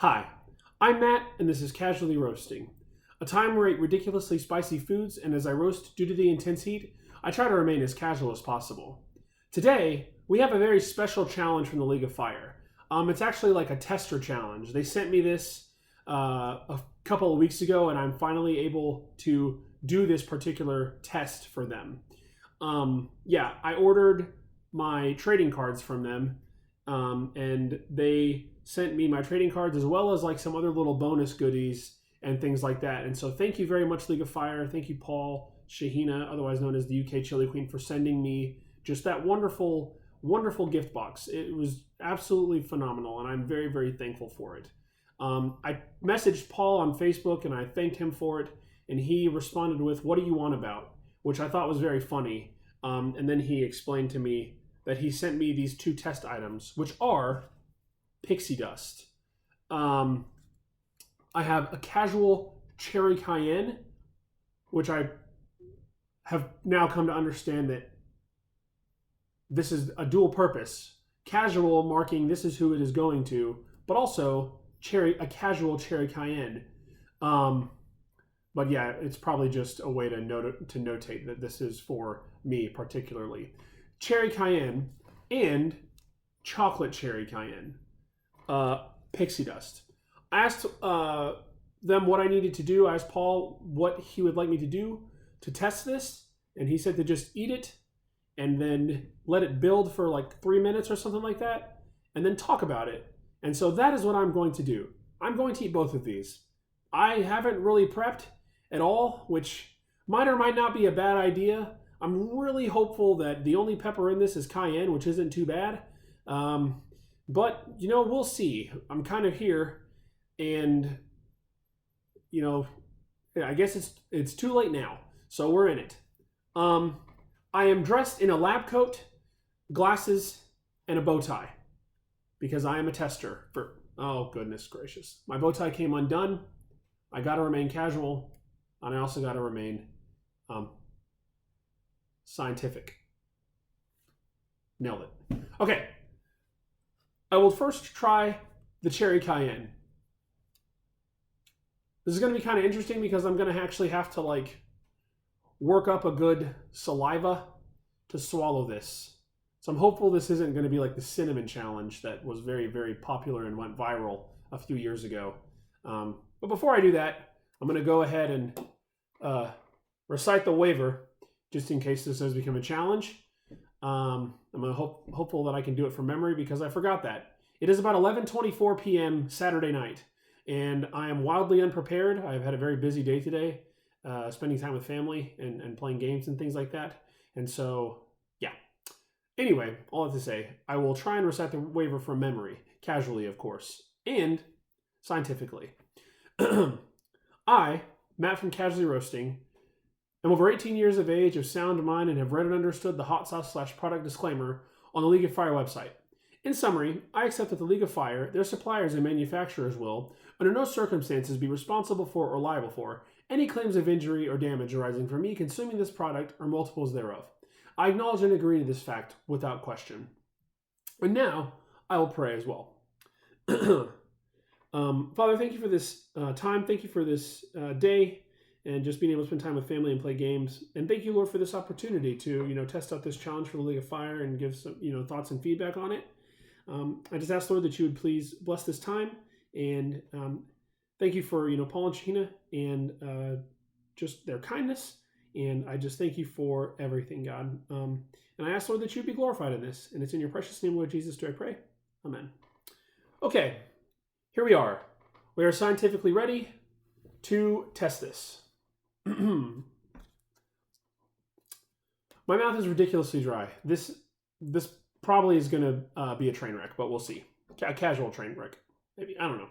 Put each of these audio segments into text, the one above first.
Hi, I'm Matt, and this is Casually Roasting, a time where I eat ridiculously spicy foods, and as I roast due to the intense heat, I try to remain as casual as possible. Today, we have a very special challenge from the League of Fire. It's actually like a tester challenge. They sent me this a couple of weeks ago, and I'm finally able to do this particular test for them. I ordered my trading cards from them, and they sent me my trading cards as well as like some other little bonus goodies and things like that. And so thank you very much, League of Fire. Thank you, Paul Shahina, otherwise known as the UK Chili Queen, for sending me just that wonderful, wonderful gift box. It was absolutely phenomenal, and I'm very, very thankful for it. I messaged Paul on Facebook and I thanked him for it, and he responded with, "What do you want about?" which I thought was very funny. And then he explained to me that he sent me these two test items, which are Pixie Dust. I have a casual cherry cayenne, which I have now come to understand that this is a dual purpose. Casual marking this is who it is going to, but also a casual cherry cayenne. But yeah, it's probably just a way to notate that this is for me particularly. Cherry cayenne and chocolate cherry cayenne. Pixie Dust. I asked them what I needed to do. I asked Paul what he would like me to do to test this, and he said to just eat it and then let it build for like 3 minutes or something like that, and then talk about it. And so that is what I'm going to do. I'm going to eat both of these. I haven't really prepped at all, which might or might not be a bad idea. I'm really hopeful that the only pepper in this is cayenne, which isn't too bad. But, we'll see. I'm kind of here, and, I guess it's too late now, so we're in it. I am dressed in a lab coat, glasses, and a bow tie, because I am a tester for, oh, goodness gracious. My bow tie came undone. I got to remain casual, and I also got to remain scientific. Nailed it. Okay. I will first try the cherry cayenne. This is going to be kind of interesting because I'm going to actually have to work up a good saliva to swallow this. So I'm hopeful this isn't going to be like the cinnamon challenge that was very, very popular and went viral a few years ago. But before I do that, I'm going to go ahead and recite the waiver just in case this does become a challenge. I'm hopeful that I can do it from memory because I forgot that. It is about 11:24 p.m. Saturday night, and I am wildly unprepared. I've had a very busy day today, spending time with family and playing games and things like that. And so, yeah. Anyway, all that to say, I will try and recite the waiver from memory, casually, of course, and scientifically. I, Matt from Casually Roasting, I'm over 18 years of age, of sound mind, and have read and understood the hot sauce/product disclaimer on the League of Fire website. In summary, I accept that the League of Fire, their suppliers and manufacturers will, under no circumstances, be responsible for or liable for any claims of injury or damage arising from me consuming this product or multiples thereof. I acknowledge and agree to this fact without question. And now, I will pray as well. Father, thank you for this time. Thank you for this day. And just being able to spend time with family and play games. And thank you, Lord, for this opportunity to, test out this challenge for the League of Fire and give some, thoughts and feedback on it. I just ask, Lord, that you would please bless this time. And thank you for, Paul and Sheena and just their kindness. And I just thank you for everything, God. And I ask, Lord, that you would be glorified in this. And it's in your precious name, Lord Jesus, do I pray. Amen. Okay, here we are. We are scientifically ready to test this. My mouth is ridiculously dry. This probably is going to be a train wreck, but we'll see. A casual train wreck, maybe. I don't know.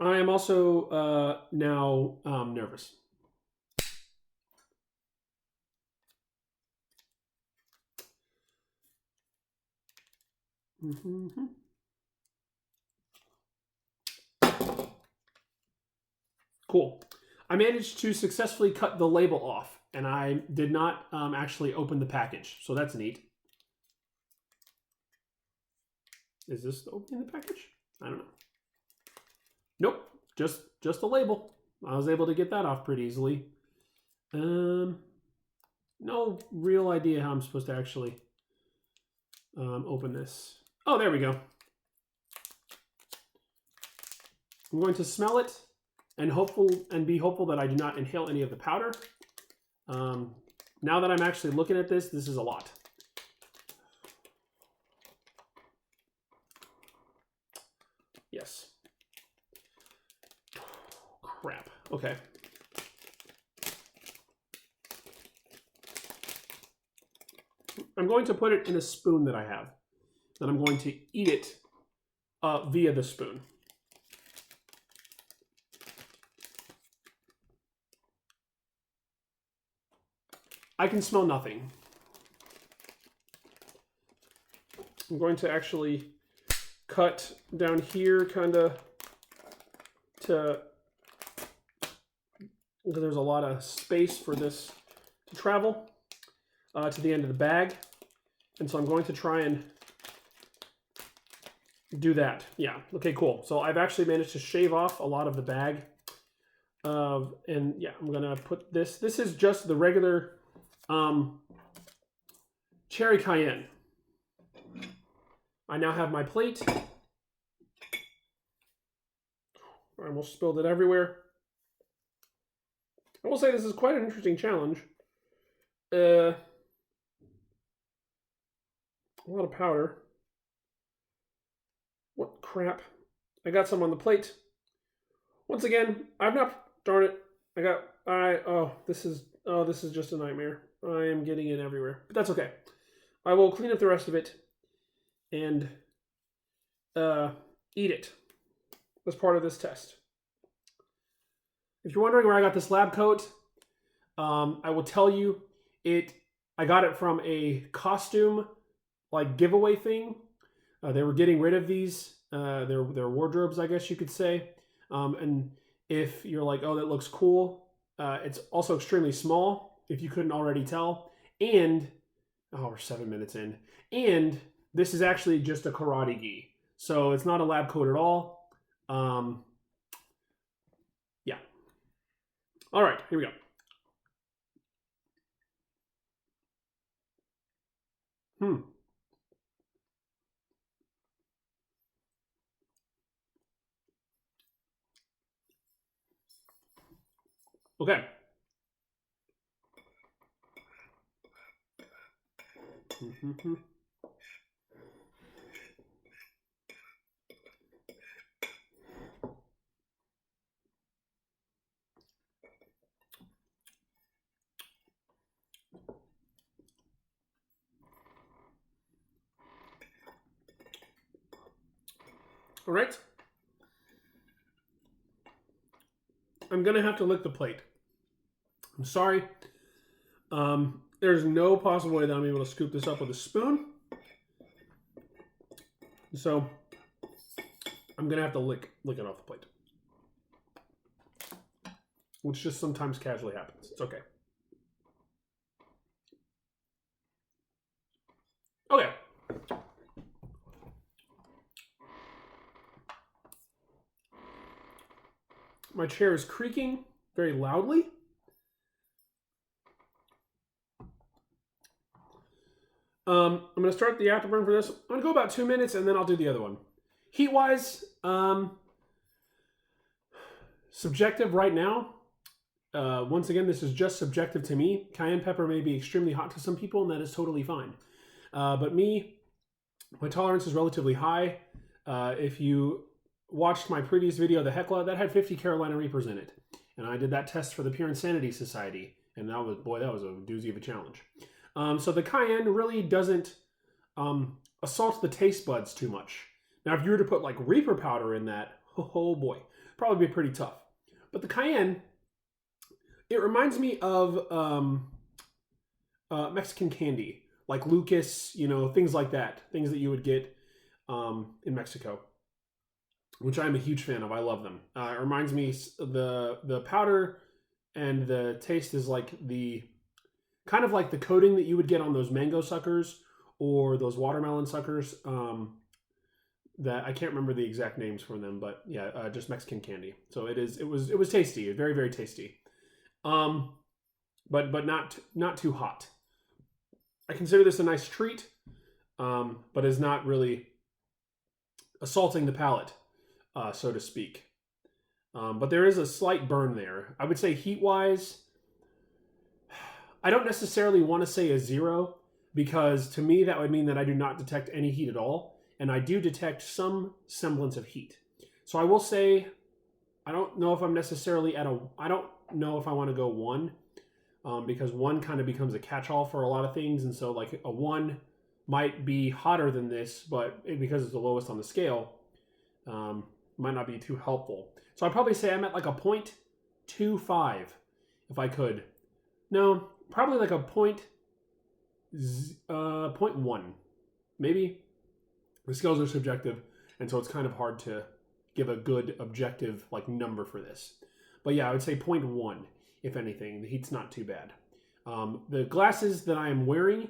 I am also now nervous. Mm-hmm. Cool. I managed to successfully cut the label off, and I did not actually open the package, so that's neat. Is this the opening the package? I don't know. Nope, just a label. I was able to get that off pretty easily. No real idea how I'm supposed to actually open this. Oh, there we go. I'm going to smell it and be hopeful that I do not inhale any of the powder. Now that I'm actually looking at this is a lot. Yes. Crap. Okay. I'm going to put it in a spoon that I have. Then I'm going to eat it via the spoon. I can smell nothing. I'm going to actually cut down here kind of to, there's a lot of space for this to travel to the end of the bag. And so I'm going to try and do that. Yeah, okay, cool. So I've actually managed to shave off a lot of the bag. And yeah, I'm gonna put this is just the regular cherry cayenne. I now have my plate. I almost spilled it everywhere. I will say this is quite an interesting challenge. A lot of powder. What crap. I got some on the plate. Once again, I've not, darn it. This is just a nightmare. I am getting it everywhere, but that's okay. I will clean up the rest of it and eat it as part of this test. If you're wondering where I got this lab coat, I will tell you I got it from a costume like giveaway thing. They were getting rid of these, their wardrobes, I guess you could say. And if you're like, oh, that looks cool, it's also extremely small, if you couldn't already tell. And, oh, we're 7 minutes in. And this is actually just a karate gi. So it's not a lab coat at all. Yeah. All right, here we go. Okay. All right. I'm going to have to lick the plate. I'm sorry. There's no possible way that I'm able to scoop this up with a spoon. So I'm going to have to lick it off the plate. Which just sometimes casually happens. It's okay. Okay. My chair is creaking very loudly. I'm going to start the afterburn for this. I'm going to go about 2 minutes and then I'll do the other one. Heat-wise, subjective right now. Once again, this is just subjective to me. Cayenne pepper may be extremely hot to some people, and that is totally fine. But me, my tolerance is relatively high. If you watched my previous video, the Hecla, that had 50 Carolina Reapers in it. And I did that test for the Pure Insanity Society. And that was a doozy of a challenge. So the cayenne really doesn't assault the taste buds too much. Now, if you were to put like Reaper powder in that, oh boy, probably be pretty tough. But the cayenne, it reminds me of Mexican candy, like Lucas, things like that, things that you would get in Mexico, which I'm a huge fan of. I love them. It reminds me the powder and the taste is like kind of like the coating that you would get on those mango suckers or those watermelon suckers. that I can't remember the exact names for them, but yeah, just Mexican candy. So it was tasty, very very tasty. But not too hot. I consider this a nice treat, but is not really assaulting the palate, so to speak. But there is a slight burn there. I would say heat wise, I don't necessarily want to say a 0 because to me that would mean that I do not detect any heat at all, and I do detect some semblance of heat. So I will say I don't know if I'm necessarily I don't know if I want to go 1, because 1 kind of becomes a catch-all for a lot of things, and so like a 1 might be hotter than this, but because it's the lowest on the scale, might not be too helpful. So I'd probably say I'm at like a 0.25 if I could. No, probably like a 0.1, maybe. The scales are subjective, and so it's kind of hard to give a good objective like number for this. But yeah, I would say 0.1 if anything. The heat's not too bad. The glasses that I am wearing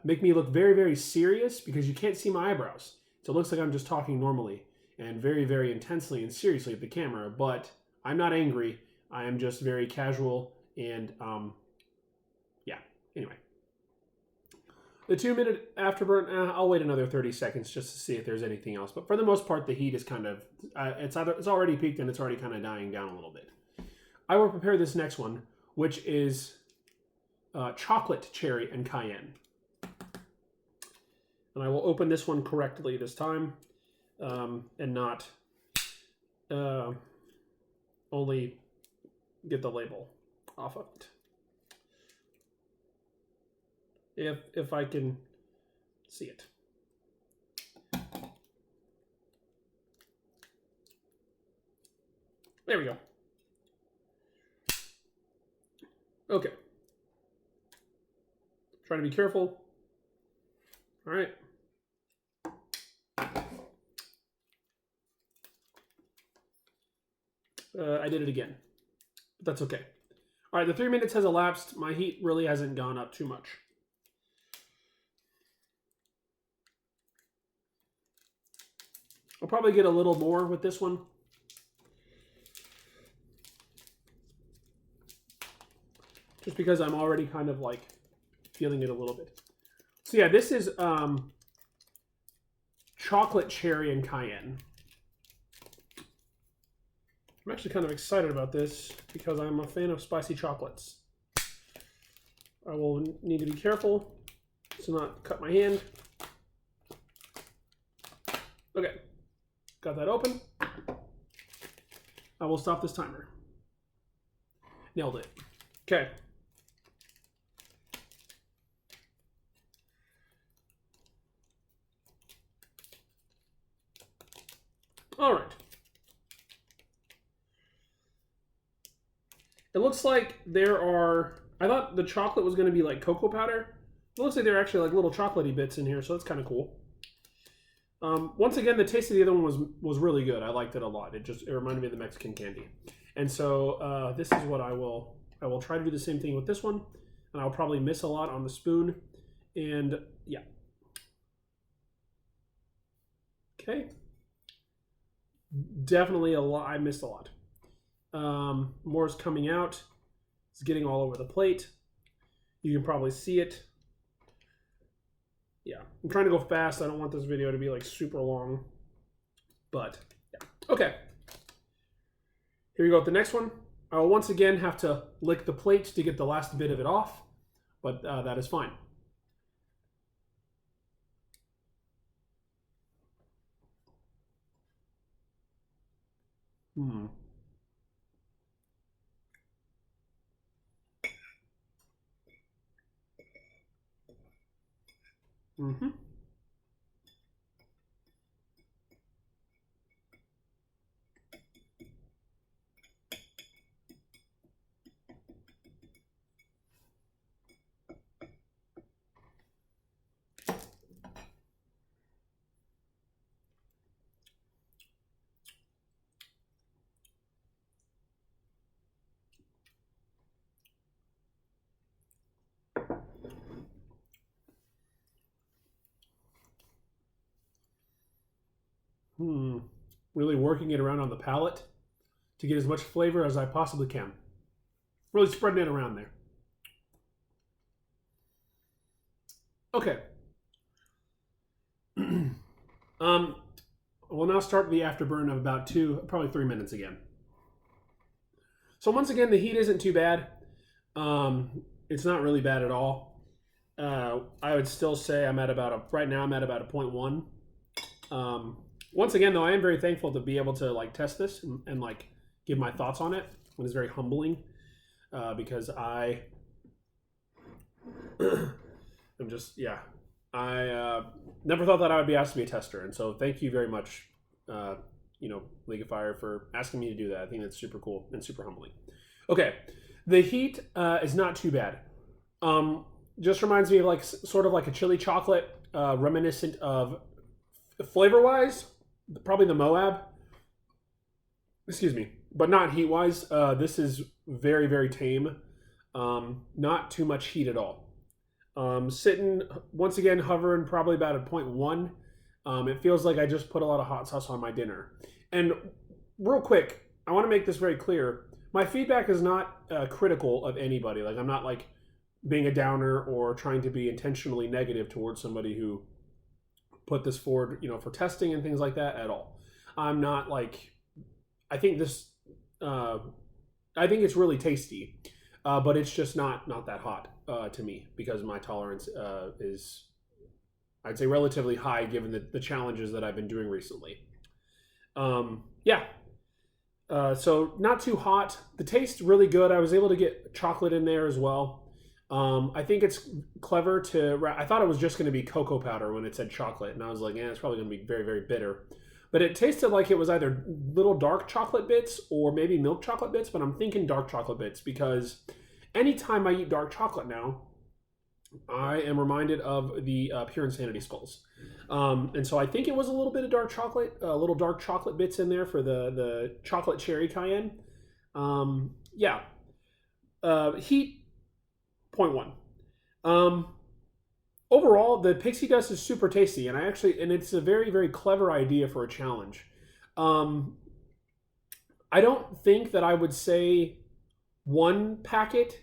make me look very, very serious because you can't see my eyebrows. So it looks like I'm just talking normally and very, very intensely and seriously at the camera, but I'm not angry. I am just very casual and yeah, anyway. The 2-minute afterburn, I'll wait another 30 seconds just to see if there's anything else. But for the most part, the heat is kind of, it's already peaked and it's already kind of dying down a little bit. I will prepare this next one, which is chocolate, cherry, and cayenne. And I will open this one correctly this time, and not only get the label off of it. If I can see it. There we go. Okay. Trying to be careful. All right. I did it again, but that's okay. All right, the 3 minutes has elapsed. My heat really hasn't gone up too much. I'll probably get a little more with this one. Just because I'm already kind of like feeling it a little bit. So yeah, this is chocolate, cherry, and cayenne. I'm actually kind of excited about this because I'm a fan of spicy chocolates. I will need to be careful to not cut my hand. Okay, got that open. I will stop this timer. Nailed it. Okay. All right. It looks like there are, I thought the chocolate was going to be like cocoa powder. It looks like there are actually like little chocolatey bits in here, so that's kind of cool. Once again, the taste of the other one was really good. I liked it a lot. It reminded me of the Mexican candy. And so this is what I will try to do the same thing with this one, and I'll probably miss a lot on the spoon. And yeah. Okay. Definitely a lot. I missed a lot. More is coming out. It's getting all over the plate. You can probably see it. Yeah, I'm trying to go fast. I don't want this video to be like super long, but yeah. Okay. Here we go with the next one. I will once again have to lick the plate to get the last bit of it off, but that is fine. Hmm. Mm-hmm. Really working it around on the palate to get as much flavor as I possibly can. Really spreading it around there. Okay. We'll now start the afterburn of about probably 3 minutes again. So once again, the heat isn't too bad. It's not really bad at all. I would still say right now I'm at about a 0.1. Once again, though, I am very thankful to be able to like test this and like give my thoughts on it. It is very humbling because I am just I never thought that I would be asked to be a tester, and so thank you very much, League of Fire, for asking me to do that. I think that's super cool and super humbling. Okay, the heat is not too bad. Just reminds me of like sort of like a chili chocolate, reminiscent of flavor-wise, probably the Moab. Excuse me, but not heat-wise. This is very, very tame. Not too much heat at all. Sitting, once again, hovering probably about a 0.1. It feels like I just put a lot of hot sauce on my dinner. And real quick, I want to make this very clear. My feedback is not critical of anybody. Like, I'm not like being a downer or trying to be intentionally negative towards somebody who put this forward, for testing and things like that at all. I'm not like, I think it's really tasty, but it's just not that hot to me because my tolerance is, I'd say, relatively high given the challenges that I've been doing recently. So not too hot. The taste really good. I was able to get chocolate in there as well. I think it's clever I thought it was just going to be cocoa powder when it said chocolate, and I was like, it's probably going to be very, very bitter. But it tasted like it was either little dark chocolate bits or maybe milk chocolate bits, but I'm thinking dark chocolate bits because anytime I eat dark chocolate now, I am reminded of the Pure Insanity skulls. And so I think it was a little bit of dark chocolate, little dark chocolate bits in there for the chocolate cherry cayenne. Heat 0.1. Overall, the pixie dust is super tasty, and it's a very, very clever idea for a challenge. I don't think that I would say one packet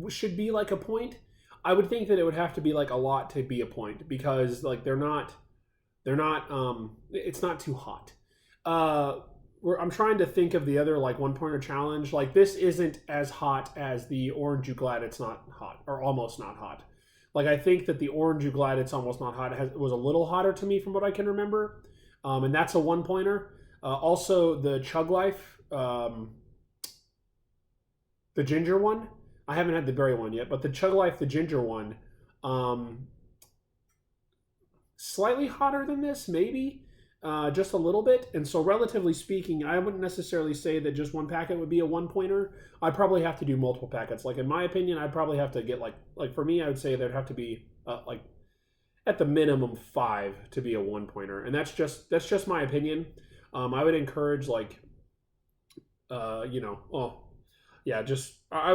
should be like a point. I would think that it would have to be like a lot to be a point because like it's not too hot. I'm trying to think of the other like 1-pointer challenge. Like this isn't as hot as the Orange You Glad It's Not Hot, or almost not hot. Like I think that the Orange You Glad It's Almost Not Hot was a little hotter to me from what I can remember, and that's a 1-pointer. Also, the Chug Life, the ginger one. I haven't had the berry one yet, but the Chug Life, the ginger one, slightly hotter than this, maybe. Just a little bit, and so relatively speaking, I wouldn't necessarily say that just one packet would be a 1-pointer. I'd probably have to do multiple packets. Like in my opinion, I'd probably have to get like for me, I would say there'd have to be like at the minimum 5 to be a 1-pointer, and that's just my opinion. I would encourage I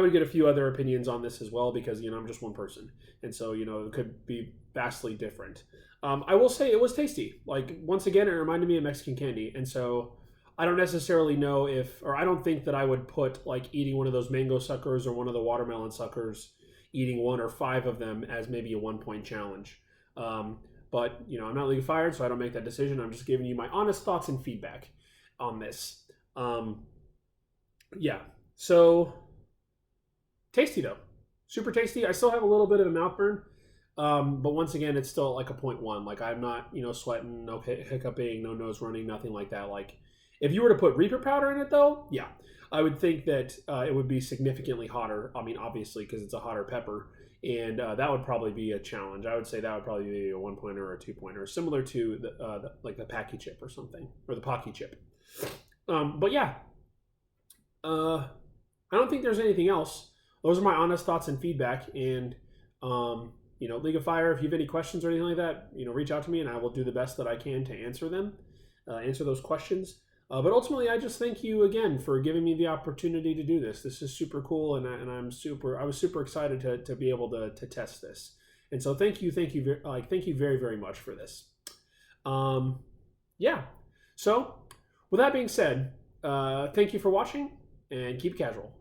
would get a few other opinions on this as well because I'm just one person, and so it could be vastly different. I will say it was tasty. Like once again, it reminded me of Mexican candy, and so I don't necessarily know I don't think that I would put like eating one of those mango suckers or one of the watermelon suckers, eating 1 or 5 of them as maybe a 1-point challenge. But I'm not League of Fire, so I don't make that decision. I'm just giving you my honest thoughts and feedback on this. So tasty though, super tasty. I still have a little bit of a mouth burn. But once again, it's still like a 0.1. Like I'm not, sweating, no hiccuping, no nose running, nothing like that. Like if you were to put Reaper powder in it though, yeah, I would think that it would be significantly hotter. I mean, obviously because it's a hotter pepper, and that would probably be a challenge. I would say that would probably be a 1-pointer or a 2-pointer, similar to the Packy chip or something, or the Pocky chip. But yeah, I don't think there's anything else. Those are my honest thoughts and feedback, and League of Fire, if you have any questions or anything like that, reach out to me and I will do the best that I can to answer them, answer those questions. But ultimately, I just thank you again for giving me the opportunity to do this. This is super cool, and I was super excited to be able to test this. And so thank you very, very much for this. So, with that being said, thank you for watching and keep it casual.